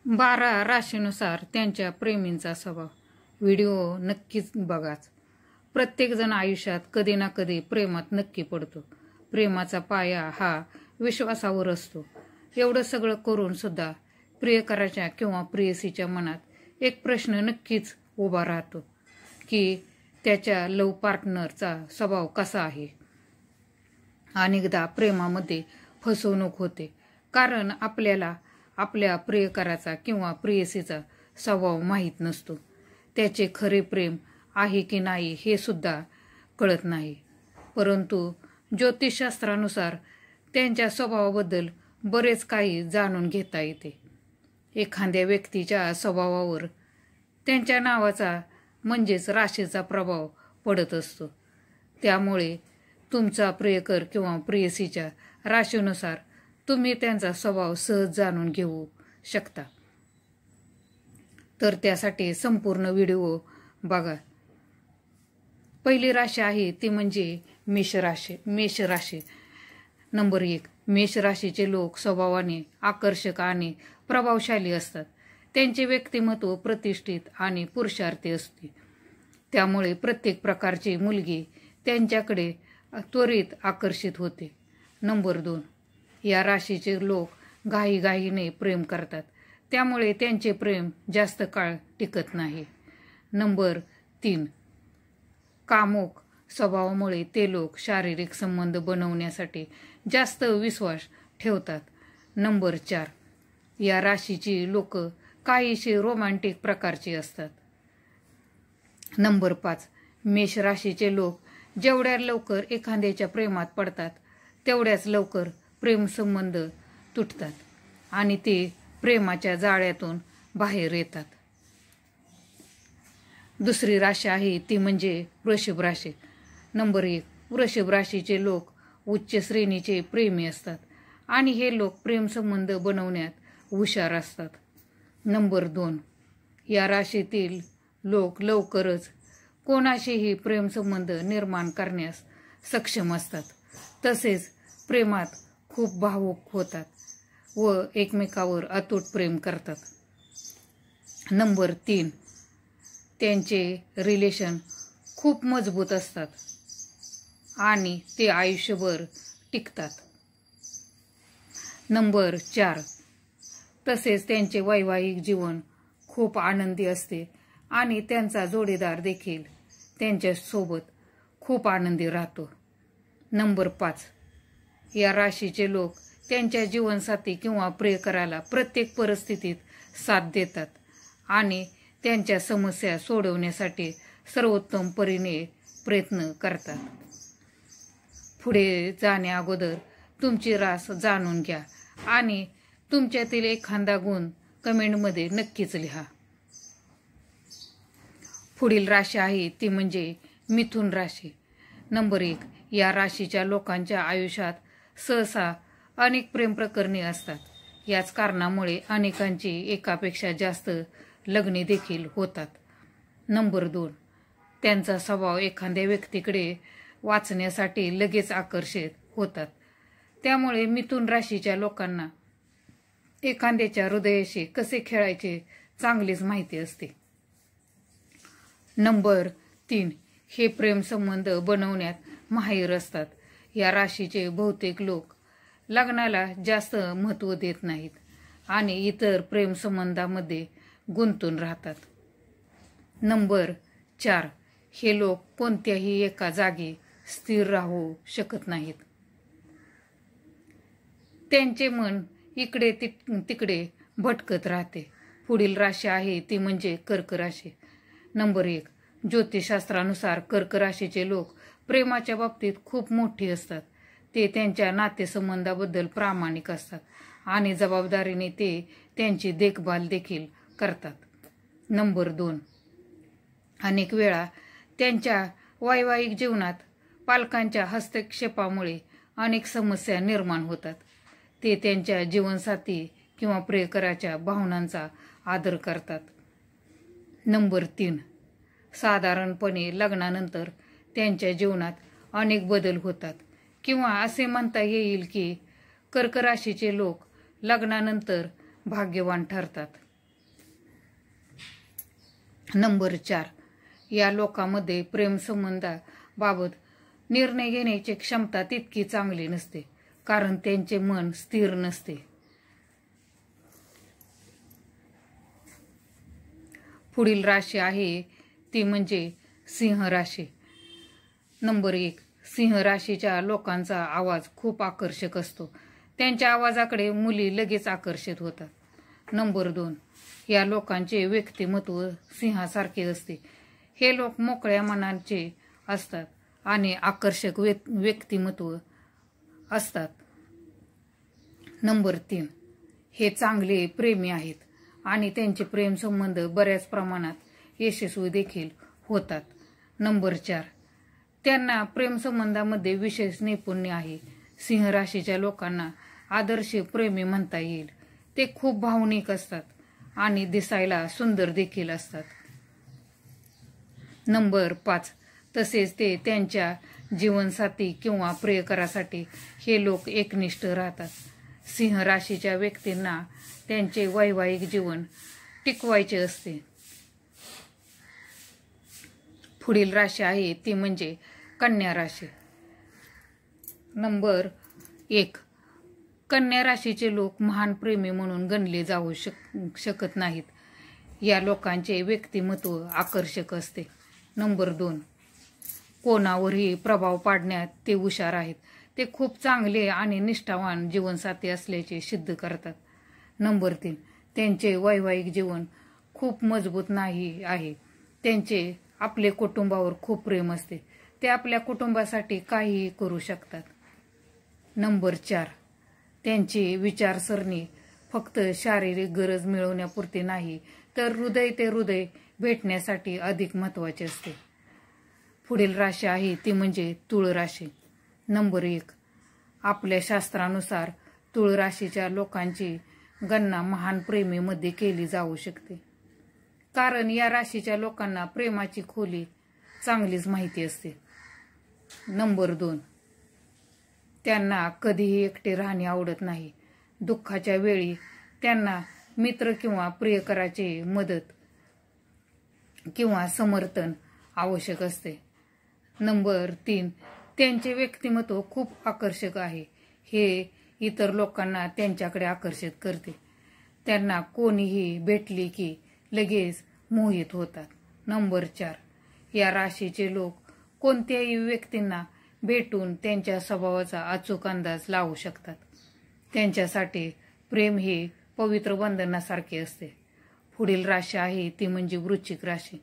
12 राशीनुसार त्यांच्या प्रेमींचा स्वभाव. व्हिडिओ नक्कीच बघाच. प्रत्येकजण आयुष्यात कधी ना कधी प्रेमात नक्की पडतो. प्रेमाचा पाया हा विश्वासावर असतो. एवढं सगळं करून सुद्धा प्रियकराच्या किंवा प्रेयसीच्या मनात एक प्रश्न नक्कीच उभा राहतो की त्याच्या लव्ह पार्टनरचा स्वभाव कसा आहे. अनेकदा प्रेमामध्ये फसवणूक होते कारण आपल्याला आपल्या प्रियकराचा किंवा प्रेयसीचा स्वभाव माहीत नसतो. त्याचे खरे प्रेम आहे की नाही हे सुद्धा कळत नाही. परंतु ज्योतिषशास्त्रानुसार त्यांच्या स्वभावाबद्दल बरेच काही जाणून घेता येते. एखाद्या व्यक्तीच्या स्वभावावर त्यांच्या नावाचा म्हणजेच राशीचा प्रभाव पडत असतो. त्यामुळे तुमचा प्रियकर किंवा प्रेयसीच्या राशीनुसार तुम्ही त्यांचा स्वभाव सहज जाणून घेऊ शकता. तर त्यासाठी संपूर्ण व्हिडिओ बघा. पहिली राशी आहे ती म्हणजे मेष राशी. नंबर 1. मेष राशीचे लोक स्वभावाने आकर्षक आणि प्रभावशाली असतात. त्यांचे व्यक्तिमत्व प्रतिष्ठित आणि पुरुषार्थी असते. त्यामुळे प्रत्येक प्रकारची मुलगी त्यांच्याकडे त्वरित आकर्षित होते. नंबर 2. या राशीचे लोक घाईघाईने प्रेम करतात. त्यामुळे त्यांचे प्रेम जास्त काळ टिकत नाही. नंबर 3. कामुक स्वभावामुळे ते लोक शारीरिक संबंध बनवण्यासाठी जास्त विश्वास ठेवतात. नंबर 4. या राशीची लोक काहीशी रोमॅन्टिक प्रकारची असतात. नंबर 5. मेष राशीचे लोक जेवढ्या लवकर एखाद्याच्या प्रेमात पडतात तेवढ्याच लवकर प्रेमसंबंध तुटतात आणि ते प्रेमाच्या जाळ्यातून बाहेर येतात. दुसरी राशी आहे ती म्हणजे वृषभ राशी. नंबर 1. वृषभ राशीचे लोक उच्च श्रेणीचे प्रेमी असतात आणि हे लोक प्रेमसंबंध बनवण्यात हुशार असतात. नंबर 2. या राशीतील लोक लवकरच कोणाशीही प्रेमसंबंध निर्माण करण्यास सक्षम असतात. तसेच प्रेमात खूप भावुक होतात व एकमेकावर अतूट प्रेम करतात. नंबर 3. त्यांचे रिलेशन खूप मजबूत असतात आणि ते आयुष्यभर टिकतात. नंबर 4. तसेच त्यांचे वैवाहिक जीवन खूप आनंदी असते आणि त्यांचा जोडीदार देखील त्यांच्यासोबत खूप आनंदी राहतो. नंबर 5. या राशीचे लोक त्यांच्या जीवनसाथी किंवा प्रियकराला प्रत्येक परिस्थितीत साथ देतात आणि त्यांच्या समस्या सोडवण्यासाठी सर्वोत्तम परीने प्रयत्न करतात. पुढे जाण्या अगोदर तुमची रास जाणून घ्या आणि तुमच्यातील एखादा गुण कमेंटमध्ये नक्कीच लिहा. पुढील राशी आहे ती म्हणजे मिथुन राशी. नंबर 1. या राशीच्या लोकांच्या आयुष्यात सहसा अनेक प्रेम प्रकरणे असतात. याच कारणामुळे अनेकांची एकापेक्षा जास्त लग्ने देखील होतात. नंबर 2. त्यांचा स्वभाव एखाद्या व्यक्तीकडे वाचण्यासाठी लगेच आकर्षित होतात. त्यामुळे मिथुन राशीच्या लोकांना एखाद्याच्या हृदयाशी कसे खेळायचे चांगलीच माहिती असते. नंबर 3. हे प्रेमसंबंध बनवण्यात माहिर असतात. या राशीचे बहुतेक लोक लग्नाला जास्त महत्त्व देत नाहीत आणि इतर प्रेमसंबंधामध्ये गुंतून राहतात. नंबर 4. हे लोक कोणत्याही एका जागी स्थिर राहू शकत नाहीत. त्यांचे मन इकडे तिकडे भटकत राहते. पुढील राशी आहे ती म्हणजे कर्क राशी. नंबर 1. ज्योतिषशास्त्रानुसार कर्क राशीचे लोक प्रेमाच्या बाबतीत खूप मोठी असतात. ते त्यांच्या नातेसंबंधाबद्दल प्रामाणिक असतात आणि जबाबदारीने ते त्यांची देखभाल देखील करतात. नंबर 2. अनेक वेळा त्यांच्या वैवाहिक जीवनात पालकांच्या हस्तक्षेपामुळे अनेक समस्या निर्माण होतात. ते त्यांच्या जीवनसाथी किंवा प्रियकराच्या भावनांचा आदर करतात. नंबर 3. साधारणपणे लग्नानंतर त्यांच्या जीवनात अनेक बदल होतात किंवा असे म्हणता येईल की कर्क राशीचे लोक लग्नानंतर भाग्यवान ठरतात. नंबर 4, या लोकांमध्ये प्रेमसंबंधाबाबत निर्णय घेण्याची क्षमता तितकी चांगली नसते, कारण त्यांचे मन स्थिर नसते. पुढील राशी आहे ती म्हणजे सिंह राशी. नंबर 1, सिंह राशीच्या लोकांचा आवाज खूप आकर्षक असतो. त्यांच्या आवाजाकडे मुली लगेच आकर्षित होतात. नंबर 2, या लोकांचे व्यक्तिमत्व सिंहासारखे असते. हे लोक मोकळ्या मनाचे असतात आणि आकर्षक व्यक्तिमत्व असतात. नंबर 3, हे चांगले प्रेमी आहेत आणि त्यांचे प्रेमसंबंध बऱ्याच प्रमाणात यशस्वी देखील होतात. नंबर 4, त्यांना प्रेमसंबंधामध्ये विशेष नैपुण्य आहे. सिंह राशीच्या लोकांना आदर्श प्रेमी म्हणता येईल. ते खूप भावनिक असतात आणि दिसायला सुंदर देखील असतात. नंबर 5, तसेच ते त्यांच्या जीवनसाथी किंवा प्रियकरासाठी हे लोक एकनिष्ठ राहतात. सिंह राशीच्या व्यक्तींना त्यांचे वैवाहिक जीवन टिकवायचे असते. पुढील राशी आहे ती म्हणजे कन्या राशी. नंबर 1, कन्या राशीचे लोक महान प्रेमी म्हणून गणले जाऊ शकत नाहीत. या लोकांचे व्यक्तिमत्व आकर्षक असते. नंबर 2, कोणावरही प्रभाव पाडण्यात ते हुशार आहेत. ते खूप चांगले आणि निष्ठावान जीवनसाथी असल्याचे सिद्ध करतात. नंबर 3, त्यांचे वैवाहिक जीवन खूप मजबूत नाही आहे. त्यांचे आपले कुटुंबावर खूप प्रेम असते. ते आपल्या कुटुंबासाठी काहीही करू शकतात. नंबर 4, त्यांची विचारसरणी फक्त शारीरिक गरज मिळवण्यापुरती नाही, तर हृदय ते हृदय भेटण्यासाठी अधिक महत्त्वाचे असते. पुढील राशी आहे ती म्हणजे तुळ राशी. नंबर 1, आपल्या शास्त्रानुसार तुळ राशीच्या लोकांची गणना महान प्रेमीमध्ये केली जाऊ शकते, कारण या राशीच्या लोकांना प्रेमाची खोली चांगलीच माहिती असते. नंबर 2, त्यांना कधीही एकटे राहणे आवडत नाही. दुःखाच्या वेळी त्यांना मित्र किंवा प्रियकराची मदत किंवा समर्थन आवश्यक असते. नंबर 3, त्यांचे व्यक्तिमत्व खूप आकर्षक आहे. हे इतर लोकांना त्यांच्याकडे आकर्षित करते. त्यांना कोणीही भेटली की लगेच मोहित होतात. नंबर 4, या राशीचे लोक कोणत्याही व्यक्तींना भेटून त्यांच्या स्वभावाचा अचूक अंदाज लावू शकतात. त्यांच्यासाठी प्रेम हे पवित्र बंधनासारखे असते. पुढील राशी आहे ती म्हणजे वृश्चिक राशी.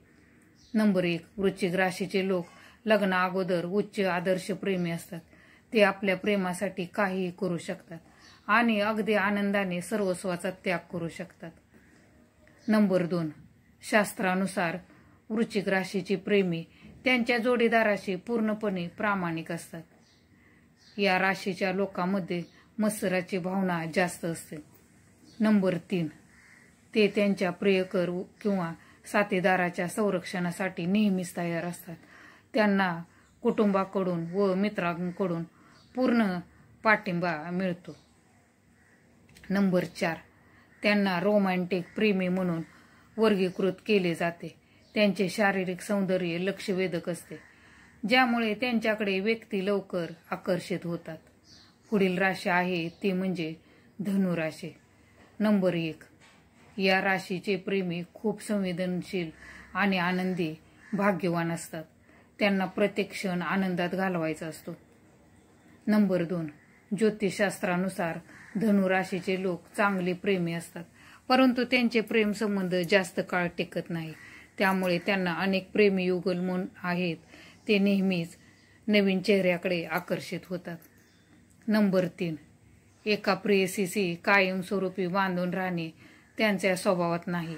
नंबर 1, वृश्चिक राशीचे लोक लग्ना अगोदर उच्च आदर्श प्रेमी असतात. ते आपल्या प्रेमासाठी काहीही करू शकतात आणि अगदी आनंदाने सर्वस्वाचा त्याग करू शकतात. नंबर 2, शास्त्रानुसार वृश्चिक राशीचे प्रेमी त्यांच्या जोडीदाराशी पूर्णपणे प्रामाणिक असतात. या राशीच्या लोकांमध्ये मत्सराची भावना जास्त असते. नंबर 3, ते त्यांच्या प्रियकर किंवा साथीदाराच्या संरक्षणासाठी नेहमीच तयार असतात. त्यांना कुटुंबाकडून व मित्रांकडून पूर्ण पाठिंबा मिळतो. नंबर 4, त्यांना रोमॅन्टिक प्रेमी म्हणून वर्गीकृत केले जाते. त्यांचे शारीरिक सौंदर्य लक्षवेधक असते, ज्यामुळे त्यांच्याकडे व्यक्ती लवकर आकर्षित होतात. पुढील राशी आहे ती म्हणजे धनु राशी. नंबर 1, या राशीचे प्रेमी खूप संवेदनशील आणि आनंदी भाग्यवान असतात. त्यांना प्रत्येक क्षण आनंदात घालवायचा असतो. नंबर 2, ज्योतिषशास्त्रानुसार धनु राशीचे लोक चांगले प्रेमी असतात, परंतु त्यांचे प्रेमसंबंध जास्त काळ टिकत नाही. त्यामुळे त्यांना अनेक प्रेमी युगल आहेत. ते नेहमीच नवीन चेहऱ्याकडे आकर्षित होतात. नंबर 3, एका प्रेयसीशी कायमस्वरूपी बांधून राहणे त्यांच्या स्वभावात नाही.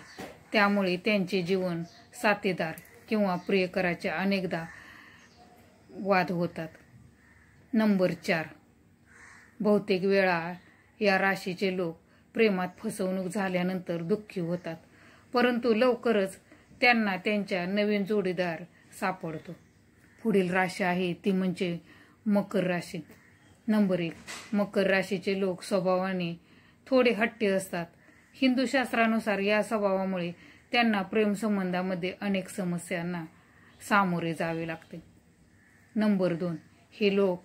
त्यामुळे त्यांचे जीवन साथीदार किंवा प्रियकराचे अनेकदा वाद होतात. नंबर 4, बहुतेक वेळा या राशीचे लोक प्रेमात फसवणूक झाल्यानंतर दुःखी होतात, परंतु लवकरच त्यांना त्यांच्या नवीन जोडीदार सापडतो. पुढील राशी आहे ती म्हणजे मकर राशी. नंबर 1, मकर राशीचे लोक स्वभावाने थोडे हट्टी असतात. हिंदू शास्त्रानुसार या स्वभावामुळे त्यांना प्रेमसंबंधामध्ये अनेक समस्यांना सामोरे जावे लागते. नंबर 2, हे लोक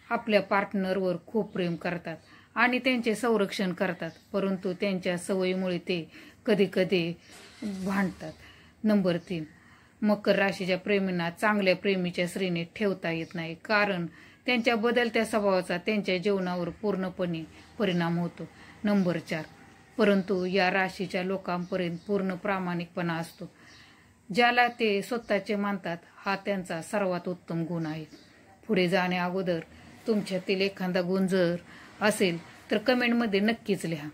आपल्या पार्टनरवर खूप प्रेम करतात आणि त्यांचे संरक्षण करतात, परंतु त्यांच्या सवयीमुळे ते कधी कधी भांडतात. नंबर 3, मकर राशीच्या प्रेमींना चांगल्या प्रेमीच्या श्रेणीत ठेवता येत नाही, कारण त्यांच्या बदलत्या स्वभावाचा त्यांच्या जीवनावर पूर्णपणे परिणाम होतो. नंबर 4, परंतु या राशीच्या लोकांपर्यंत पूर्ण प्रामाणिकपणा असतो, ज्याला ते स्वतःचे मानतात. हा त्यांचा सर्वात उत्तम गुण आहे. पुढे जाण्या अगोदर तुमच्यातील एखादा गुण जर असेल तर कमेंटमध्ये नक्कीच लिहा.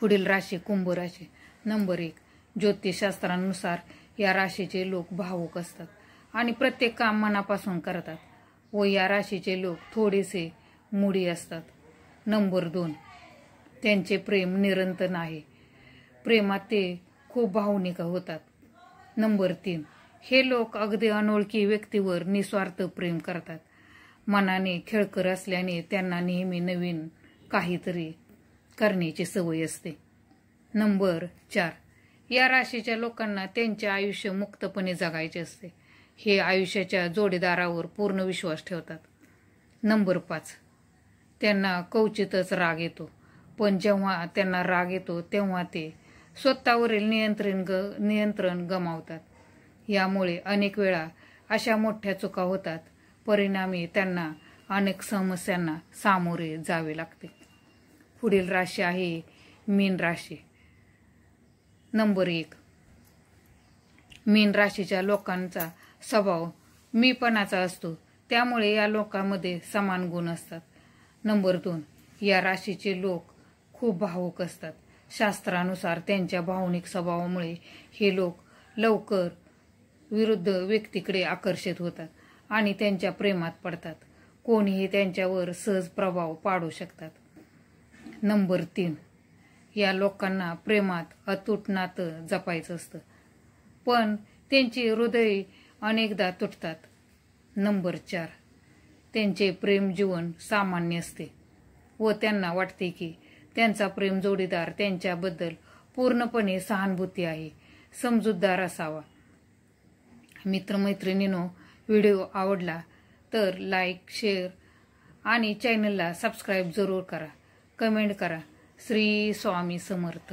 पुढील राशी कुंभ राशी. नंबर 1, ज्योतिषशास्त्रानुसार या राशीचे लोक भावुक असतात आणि प्रत्येक काम मनापासून करतात व या राशीचे लोक थोडेसे मूडी असतात. नंबर 2, त्यांचे प्रेम निरंतर आहे. प्रेमात ते खूप भावनिक होतात. नंबर 3, हे लोक अगदी अनोळखी व्यक्तीवर निस्वार्थ प्रेम करतात. मनाने खेळकर असल्याने त्यांना नेहमी नवीन काहीतरी करण्याची सवय असते. नंबर 4, या राशीच्या लोकांना त्यांचे आयुष्य मुक्तपणे जगायचे असते. हे आयुष्याच्या जोडीदारावर पूर्ण विश्वास ठेवतात. नंबर 5, त्यांना क्वचितच राग येतो, पण जेव्हा त्यांना राग येतो तेव्हा ते स्वतःवरील नियंत्रण गमावतात. यामुळे अनेक वेळा अशा मोठ्या चुका होतात, परिणामी त्यांना अनेक समस्यांना सामोरे जावे लागते. पुढील राशी आहे मीन राशी. नंबर 1, मीन राशीच्या लोकांचा स्वभाव मीपणाचा असतो, त्यामुळे या लोकांमध्ये समान गुण असतात. नंबर 2, या राशीचे लोक खूप भावुक असतात. शास्त्रानुसार त्यांच्या भावनिक स्वभावामुळे हे लोक लवकर विरुद्ध व्यक्तीकडे आकर्षित होतात आणि त्यांच्या प्रेमात पडतात. कोणीही त्यांच्यावर सहज प्रभाव पाडू शकतात. नंबर 3, या लोकांना प्रेमात अतूट नातं जपायचं असतं, पण त्यांची हृदय अनेकदा तुटतात. नंबर 4, त्यांचे प्रेम जीवन सामान्य असते व त्यांना वाटते की त्यांचा प्रेम जोडीदार त्यांच्याबद्दल पूर्णपणे सहानुभूती आहे, समजूतदार असावा. मित्रमैत्रिणींनो, व्हिडिओ आवडला तर लाईक, शेअर आणि चॅनलला सबस्क्राईब जरूर करा. कमेंट करा. श्री स्वामी समर्थ.